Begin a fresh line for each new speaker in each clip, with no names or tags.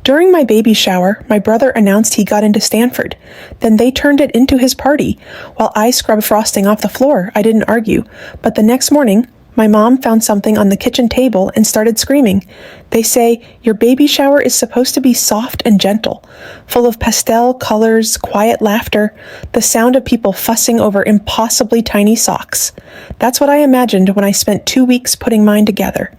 During my baby shower, my brother announced he got into Stanford. Then they turned it into his party. While I scrubbed frosting off the floor, I didn't argue. But the next morning, my mom found something on the kitchen table and started screaming. They say, your baby shower is supposed to be soft and gentle, full of pastel colors, quiet laughter, the sound of people fussing over impossibly tiny socks. That's what I imagined when I spent 2 weeks putting mine together.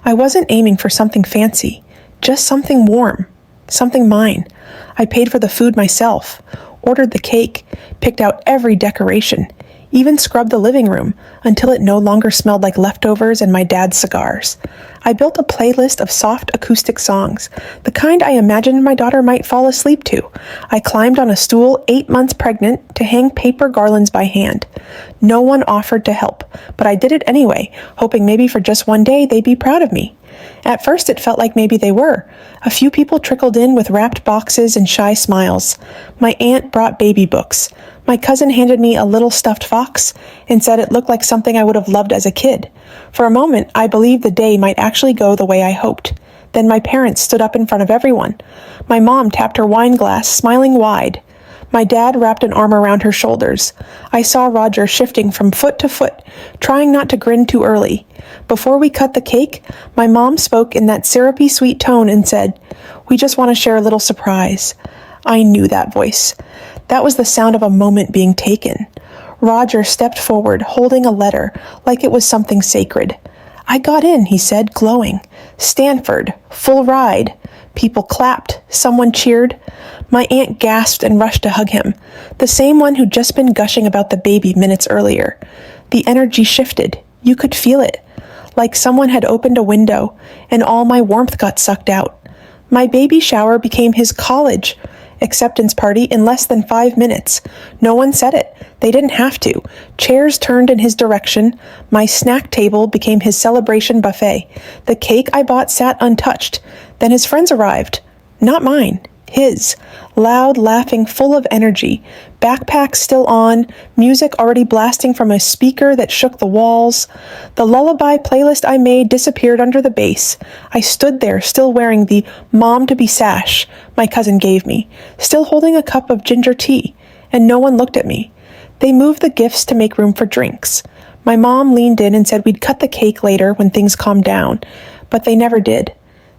I wasn't aiming for something fancy, just something warm, something mine. I paid for the food myself, ordered the cake, picked out every decoration, even scrubbed the living room until it no longer smelled like leftovers and my dad's cigars. I built a playlist of soft acoustic songs, the kind I imagined my daughter might fall asleep to. I climbed on a stool 8 months pregnant to hang paper garlands by hand. No one offered to help, but I did it anyway, hoping maybe for just one day they'd be proud of me. At first it felt like maybe they were. A few people trickled in with wrapped boxes and shy smiles. My aunt brought baby books. My cousin handed me a little stuffed fox and said it looked like something I would have loved as a kid. For a moment, I believed the day might actually go the way I hoped. Then my parents stood up in front of everyone. My mom tapped her wine glass, smiling wide. My dad wrapped an arm around her shoulders. I saw Roger shifting from foot to foot, trying not to grin too early. Before we cut the cake, my mom spoke in that syrupy sweet tone and said, "We just want to share a little surprise." I knew that voice. That was the sound of a moment being taken. Roger stepped forward, holding a letter, like it was something sacred. "I got in," he said, glowing. "Stanford, full ride." People clapped. Someone cheered. My aunt gasped and rushed to hug him, the same one who'd just been gushing about the baby minutes earlier. The energy shifted. You could feel it, like someone had opened a window, and all my warmth got sucked out. My baby shower became his college acceptance party in less than 5 minutes. No one said it. They didn't have to. Chairs turned in his direction. My snack table became his celebration buffet. The cake I bought sat untouched. Then his friends arrived. Not mine. His. Loud, laughing, full of energy. Backpack still on. Music already blasting from a speaker that shook the walls. The lullaby playlist I made disappeared under the bass. I stood there, still wearing the mom-to-be sash my cousin gave me, still holding a cup of ginger tea, and no one looked at me. They moved the gifts to make room for drinks. My mom leaned in and said we'd cut the cake later when things calmed down, but they never did.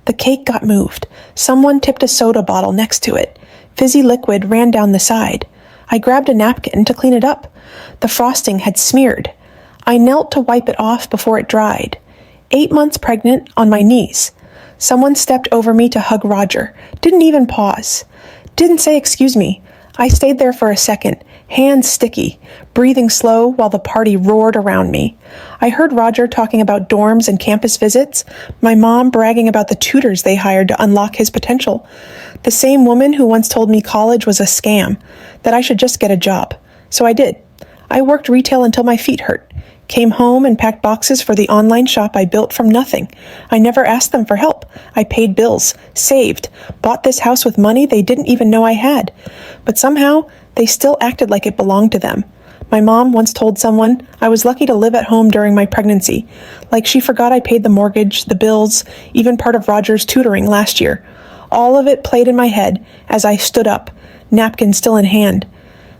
The cake got moved. Someone tipped a soda bottle next to it. Fizzy liquid ran down the side. I grabbed a napkin to clean it up. The frosting had smeared. I knelt to wipe it off before it dried. 8 months pregnant, on my knees. Someone stepped over me to hug Roger. Didn't even pause. Didn't say excuse me. I stayed there for a second, hands sticky, breathing slow while the party roared around me. I heard Roger talking about dorms and campus visits, my mom bragging about the tutors they hired to unlock his potential. The same woman who once told me college was a scam, that I should just get a job. So I did. I worked retail until my feet hurt. Came home and packed boxes for the online shop I built from nothing. I never asked them for help. I paid bills, saved, bought this house with money they didn't even know I had. But somehow, they still acted like it belonged to them. My mom once told someone I was lucky to live at home during my pregnancy, like she forgot I paid the mortgage, the bills, even part of Roger's tutoring last year. All of it played in my head as I stood up, napkin still in hand.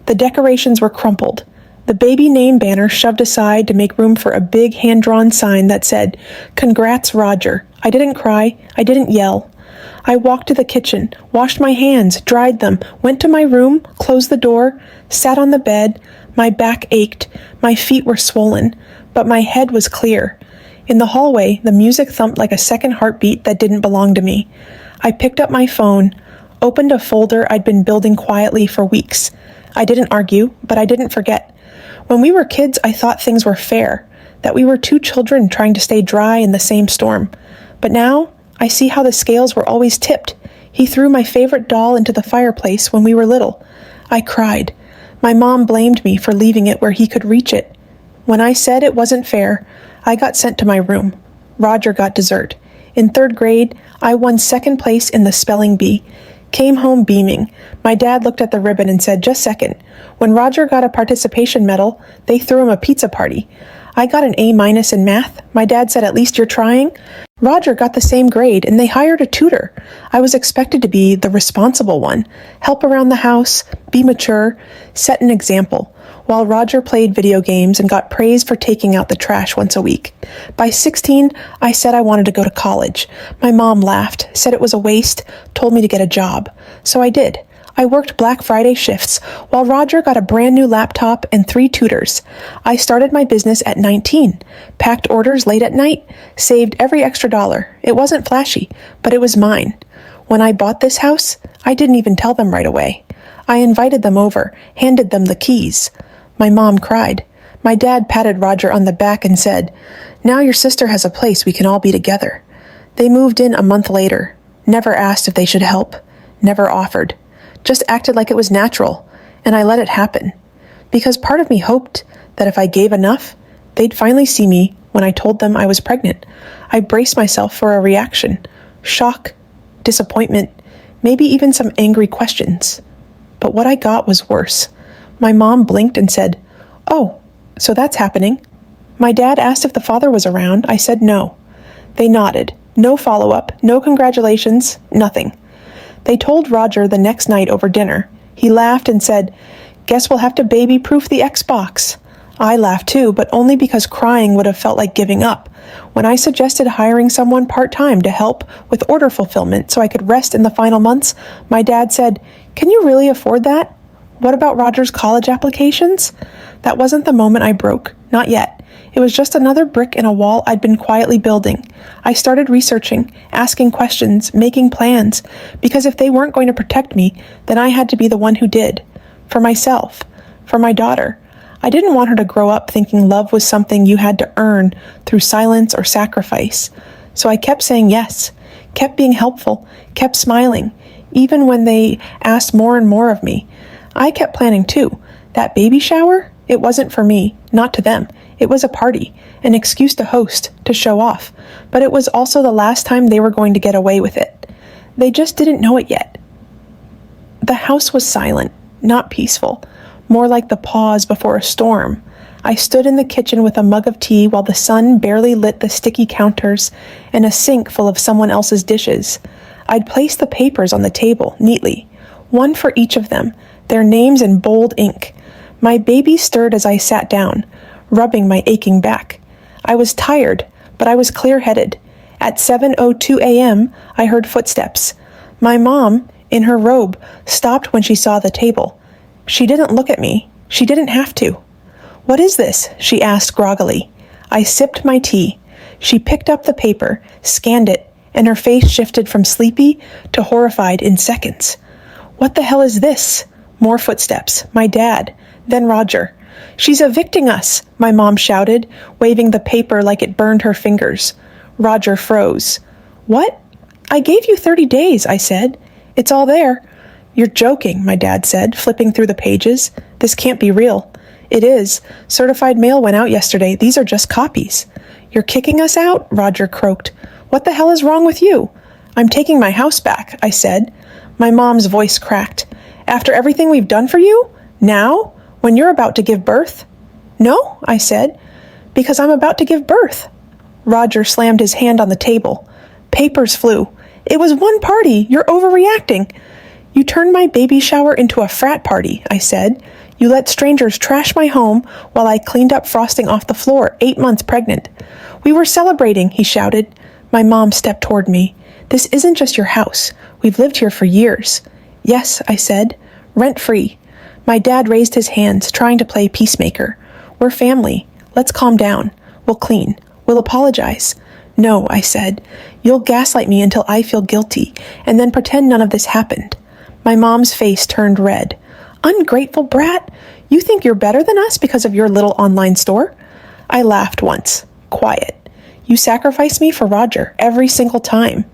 The decorations were crumpled. The baby name banner shoved aside to make room for a big hand-drawn sign that said, "Congrats, Roger." I didn't cry. I didn't yell. I walked to the kitchen, washed my hands, dried them, went to my room, closed the door, sat on the bed. My back ached. My feet were swollen, but my head was clear. In the hallway, the music thumped like a second heartbeat that didn't belong to me. I picked up my phone, opened a folder I'd been building quietly for weeks. I didn't argue, but I didn't forget. When we were kids, I thought things were fair, that we were two children trying to stay dry in the same storm. But now, I see how the scales were always tipped. He threw my favorite doll into the fireplace when we were little. I cried. My mom blamed me for leaving it where he could reach it. When I said it wasn't fair, I got sent to my room. Roger got dessert. In 3rd grade, I won 2nd place in the spelling bee. Came home beaming. My dad looked at the ribbon and said, "Just second." When Roger got a participation medal, they threw him a pizza party. I got an A- in math. My dad said, "At least you're trying." Roger got the same grade, and they hired a tutor. I was expected to be the responsible one, help around the house, be mature, set an example, while Roger played video games and got praise for taking out the trash once a week. By 16, I said I wanted to go to college. My mom laughed, said it was a waste, told me to get a job. So I did. I worked Black Friday shifts, while Roger got a brand new laptop and 3 tutors. I started my business at 19, packed orders late at night, saved every extra dollar. It wasn't flashy, but it was mine. When I bought this house, I didn't even tell them right away. I invited them over, handed them the keys. My mom cried. My dad patted Roger on the back and said, "Now your sister has a place we can all be together." They moved in a month later, never asked if they should help, never offered. Just acted like it was natural, and I let it happen. Because part of me hoped that if I gave enough, they'd finally see me when I told them I was pregnant. I braced myself for a reaction, shock, disappointment, maybe even some angry questions. But what I got was worse. My mom blinked and said, "Oh, so that's happening." My dad asked if the father was around. I said no. They nodded. No follow-up, no congratulations, nothing. They told Roger the next night over dinner. He laughed and said, "Guess we'll have to baby-proof the Xbox." I laughed too, but only because crying would have felt like giving up. When I suggested hiring someone part-time to help with order fulfillment so I could rest in the final months, my dad said, "Can you really afford that? What about Roger's college applications?" That wasn't the moment I broke. Not yet. It was just another brick in a wall I'd been quietly building. I started researching, asking questions, making plans, because if they weren't going to protect me, then I had to be the one who did. For myself. For my daughter. I didn't want her to grow up thinking love was something you had to earn through silence or sacrifice. So I kept saying yes, kept being helpful, kept smiling, even when they asked more and more of me. I kept planning too. That baby shower? It wasn't for me, not to them. It was a party, an excuse to host, to show off. But it was also the last time they were going to get away with it. They just didn't know it yet. The house was silent, not peaceful, more like the pause before a storm. I stood in the kitchen with a mug of tea while the sun barely lit the sticky counters and a sink full of someone else's dishes. I'd placed the papers on the table, neatly, one for each of them, their names in bold ink. My baby stirred as I sat down, rubbing my aching back. I was tired, but I was clear-headed. At 7:02 a.m., I heard footsteps. My mom, in her robe, stopped when she saw the table. She didn't look at me. She didn't have to. "What is this?" she asked groggily. I sipped my tea. She picked up the paper, scanned it, and her face shifted from sleepy to horrified in seconds. "What the hell is this?" More footsteps. My dad. Then Roger. "She's evicting us," my mom shouted, waving the paper like it burned her fingers. Roger froze. "What?" "I gave you 30 days, I said. It's all there." "You're joking," my dad said, flipping through the pages. "This can't be real." "It is. Certified mail went out yesterday. These are just copies." "You're kicking us out?" Roger croaked. "What the hell is wrong with you?" "I'm taking my house back," I said. My mom's voice cracked. "After everything we've done for you? Now? When you're about to give birth?" "No," I said, "because I'm about to give birth." Roger slammed his hand on the table. Papers flew. "It was one party. You're overreacting." "You turned my baby shower into a frat party," I said. "You let strangers trash my home while I cleaned up frosting off the floor, 8 months pregnant." "We were celebrating," he shouted. My mom stepped toward me. "This isn't just your house. We've lived here for years." "Yes," I said. "Rent-free." My dad raised his hands, trying to play peacemaker. "We're family. Let's calm down. We'll clean. We'll apologize." "No," I said. "You'll gaslight me until I feel guilty, and then pretend none of this happened." My mom's face turned red. "Ungrateful brat! You think you're better than us because of your little online store?" I laughed once. Quiet. "You sacrificed me for Roger every single time."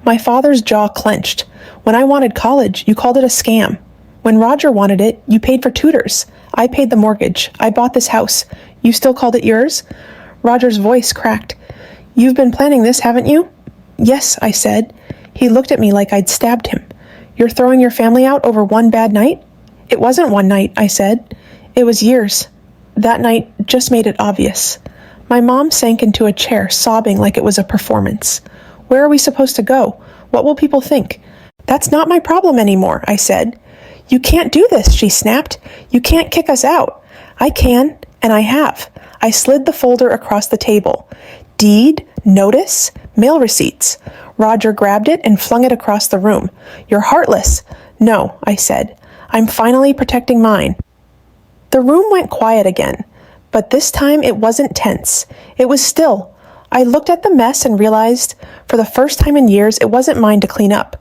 My father's jaw clenched. "When I wanted college, you called it a scam. When Roger wanted it, you paid for tutors. I paid the mortgage. I bought this house. You still called it yours?" Roger's voice cracked. "You've been planning this, haven't you?" "Yes," I said. He looked at me like I'd stabbed him. "You're throwing your family out over one bad night?" "It wasn't one night," I said. "It was years. That night just made it obvious." My mom sank into a chair, sobbing like it was a performance. Where are we supposed to go? What will people think? That's not my problem anymore, I said. You can't do this, she snapped. You can't kick us out. I can, and I have. I slid the folder across the table. Deed, notice, mail receipts. Roger grabbed it and flung it across the room. You're heartless. No, I said. I'm finally protecting mine. The room went quiet again, but this time it wasn't tense. It was still. I looked at the mess and realized, for the first time in years, it wasn't mine to clean up.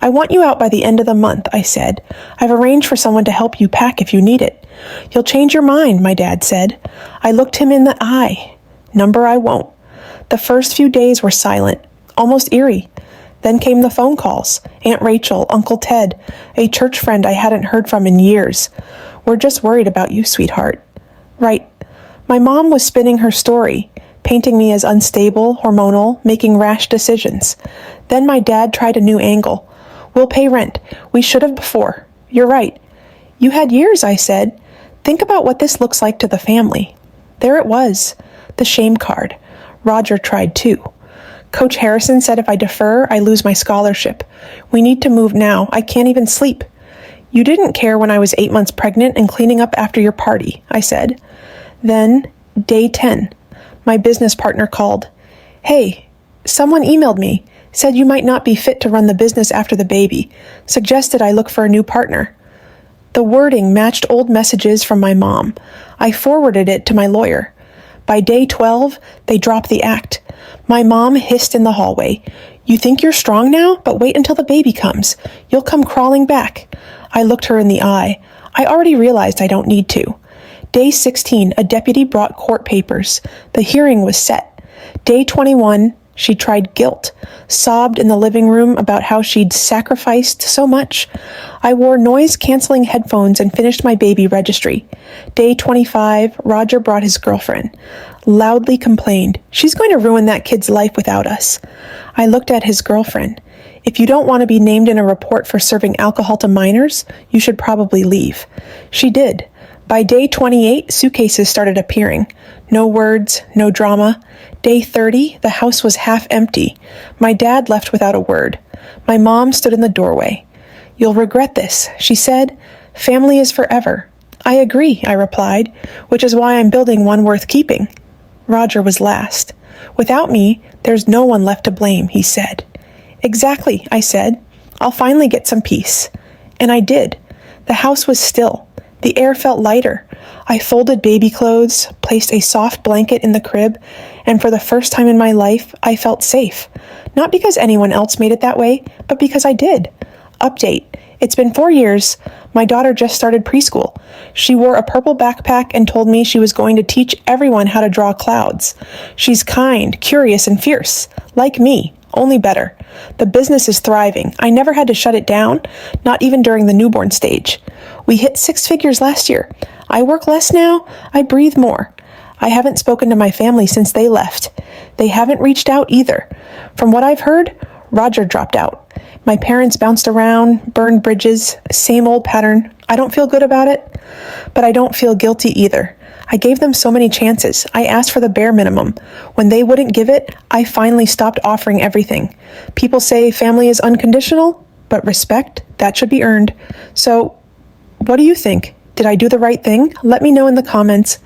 I want you out by the end of the month, I said. I've arranged for someone to help you pack if you need it. You'll change your mind, my dad said. I looked him in the eye. Number I won't. The first few days were silent, almost eerie. Then came the phone calls. Aunt Rachel, Uncle Ted, a church friend I hadn't heard from in years. We're just worried about you, sweetheart. Right. My mom was spinning her story, painting me as unstable, hormonal, making rash decisions. Then my dad tried a new angle. We'll pay rent. We should have before. You're right. You had years, I said. Think about what this looks like to the family. There it was. The shame card. Roger tried too. Coach Harrison said if I defer, I lose my scholarship. We need to move now. I can't even sleep. You didn't care when I was 8 months pregnant and cleaning up after your party, I said. Then, day 10, my business partner called. Hey, someone emailed me, said you might not be fit to run the business after the baby, suggested I look for a new partner. The wording matched old messages from my mom. I forwarded it to my lawyer. By day 12, they dropped the act. My mom hissed in the hallway. You think you're strong now? But wait until the baby comes. You'll come crawling back. I looked her in the eye. I already realized I don't need to. Day 16, a deputy brought court papers. The hearing was set. Day 21, she tried guilt, sobbed in the living room about how she'd sacrificed so much. I wore noise-canceling headphones and finished my baby registry. Day 25, Roger brought his girlfriend. Loudly complained, she's going to ruin that kid's life without us. I looked at his girlfriend. If you don't want to be named in a report for serving alcohol to minors, you should probably leave. She did. By day 28, suitcases started appearing. No words, no drama. Day 30, the house was half empty. My dad left without a word. My mom stood in the doorway. You'll regret this, she said. Family is forever. I agree, I replied, which is why I'm building one worth keeping. Roger was last. Without me, there's no one left to blame, he said. Exactly, I said. I'll finally get some peace. And I did. The house was still. The air felt lighter. I folded baby clothes, placed a soft blanket in the crib, and for the first time in my life, I felt safe. Not because anyone else made it that way, but because I did. Update. It's been 4 years. My daughter just started preschool. She wore a purple backpack and told me she was going to teach everyone how to draw clouds. She's kind, curious, and fierce. Like me, only better. The business is thriving. I never had to shut it down, not even during the newborn stage. We hit 6 figures last year. I work less now. I breathe more. I haven't spoken to my family since they left. They haven't reached out either. From what I've heard, Roger dropped out. My parents bounced around, burned bridges, same old pattern. I don't feel good about it, but I don't feel guilty either. I gave them so many chances. I asked for the bare minimum. When they wouldn't give it, I finally stopped offering everything. People say family is unconditional, but respect, that should be earned. So, what do you think? Did I do the right thing? Let me know in the comments.